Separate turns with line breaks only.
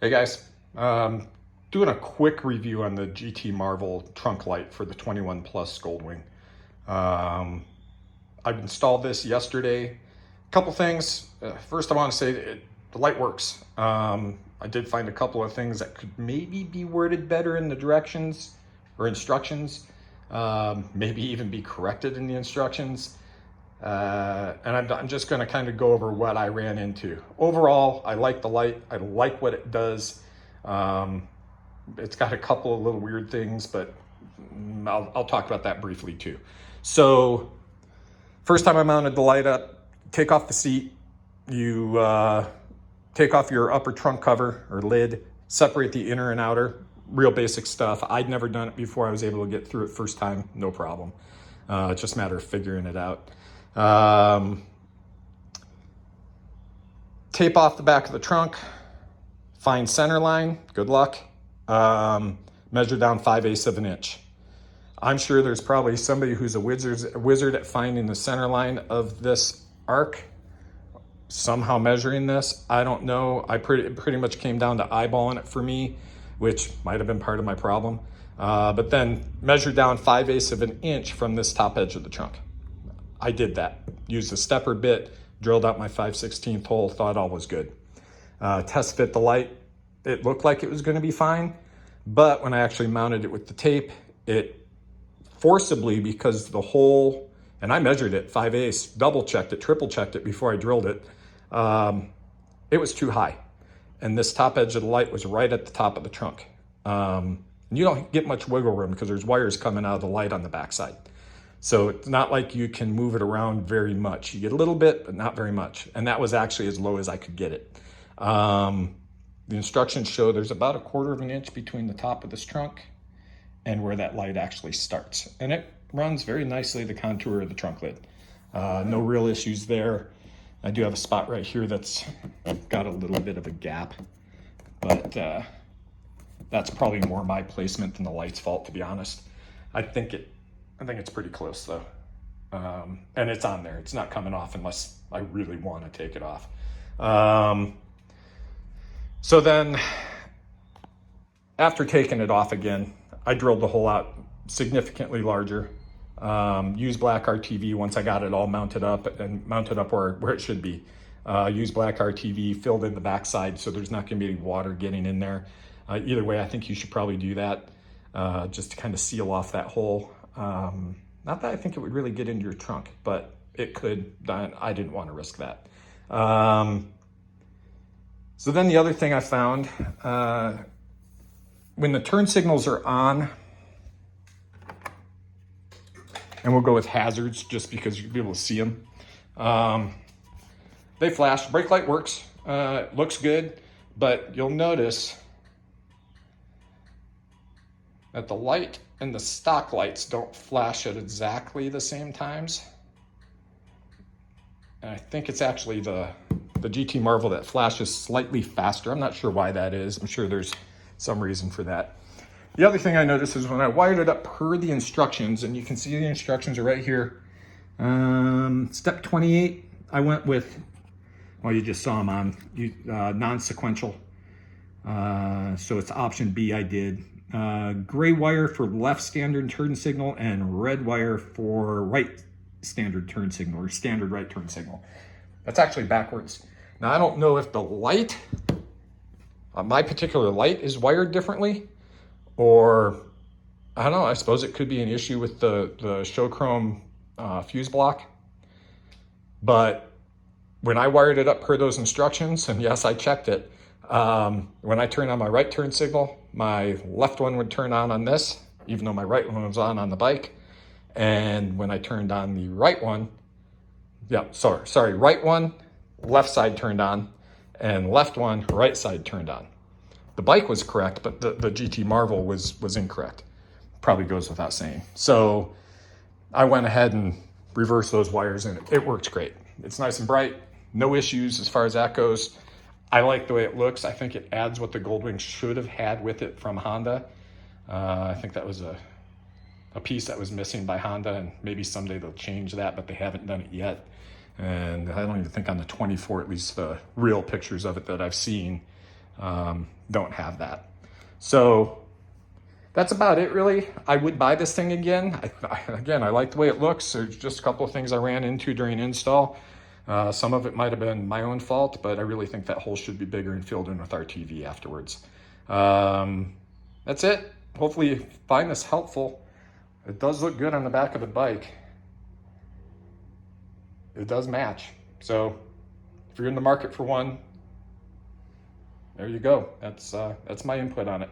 Hey guys, doing a quick review on the GT Marvel trunk light for the 21 Plus Goldwing. Um, I've installed this yesterday. A couple things. First, I want to say the light works. I did find a couple of things that could maybe be worded better in the directions or instructions. Maybe even be corrected in the instructions. And I'm just going to kind of go over what I ran into. Overall, I like the light. I like what it does. Um, it's got a couple of little weird things, but I'll talk about that briefly too. So first time I mounted the light up, take off the seat. You take off your upper trunk cover or lid, separate the inner and outer. Real basic stuff. I'd never done it before. I was able to get through it first time, no problem. It's just a matter of figuring it out. Tape off the back of the trunk, find center line, good luck. Measure down 5/8 of an inch. I'm sure there's probably somebody who's a wizard at finding the center line of this arc, somehow measuring this. I don't know. It pretty much came down to eyeballing it for me, which might have been part of my problem. But then measure down 5/8 of an inch from this top edge of the trunk. I did that. Used a stepper bit, drilled out my 5/16 hole, thought all was good. Test fit the light. It looked like it was going to be fine, but when I actually mounted it with the tape, it forcibly, because the hole, and I measured it 5/8, double checked it, triple checked it before I drilled it, it was too high. And this top edge of the light was right at the top of the trunk. You don't get much wiggle room because there's wires coming out of the light on the backside. So it's not like you can move it around very much. You get a little bit, but not very much. And that was actually as low as I could get it. The instructions show there's about 1/4 of an inch between the top of this trunk and where that light actually starts. And it runs very nicely the contour of the trunk lid. No real issues there. I do have a spot right here that's got a little bit of a gap, but that's probably more my placement than the light's fault, to be honest. I think it's pretty close though. And it's on there. It's not coming off unless I really want to take it off. So then after taking it off again, I drilled the hole out significantly larger. Used black RTV once I got it all mounted up where it should be. Used black RTV, filled in the backside so there's not going to be any water getting in there. Either way, I think you should probably do that just to kind of seal off that hole. Not that I think it would really get into your trunk, but it could. I didn't want to risk that. So then the other thing I found, when the turn signals are on, and we'll go with hazards just because you'll be able to see them, they flash. Brake light works, looks good, but you'll notice that the light and the stock lights don't flash at exactly the same times. And I think it's actually the GT Marvel that flashes slightly faster. I'm not sure why that is. I'm sure there's some reason for that. The other thing I noticed is when I wired it up per the instructions, and you can see the instructions are right here. Step 28, I went with, well, you just saw them on non-sequential. So it's option B I did. Gray wire for left standard turn signal and red wire for right standard turn signal or standard right turn signal. That's actually backwards. Now I don't know if the light, my particular light is wired differently, or I don't know, I suppose it could be an issue with the show chrome fuse block. But when I wired it up per those instructions, and yes, I checked it, when I turned on my right turn signal, my left one would turn on this, even though my right one was on the bike. And when I turned on the right one, right one, left side turned on, and left one, right side turned on. The bike was correct, but the GT Marvel was incorrect. Probably goes without saying. So I went ahead and reversed those wires, and it works great. It's nice and bright, no issues as far as that goes. I like the way it looks. I think it adds what the Goldwing should have had with it from Honda. I think that was a piece that was missing by Honda, and maybe someday they'll change that, but they haven't done it yet. And I don't even think on the 24, at least the real pictures of it that I've seen, don't have that. So that's about it, really. I would buy this thing again. Again, I like the way it looks. There's just a couple of things I ran into during install. Some of it might have been my own fault, but I really think that hole should be bigger and filled in with our TV afterwards. That's it. Hopefully you find this helpful. It does look good on the back of the bike. It does match. So if you're in the market for one, there you go. That's my input on it.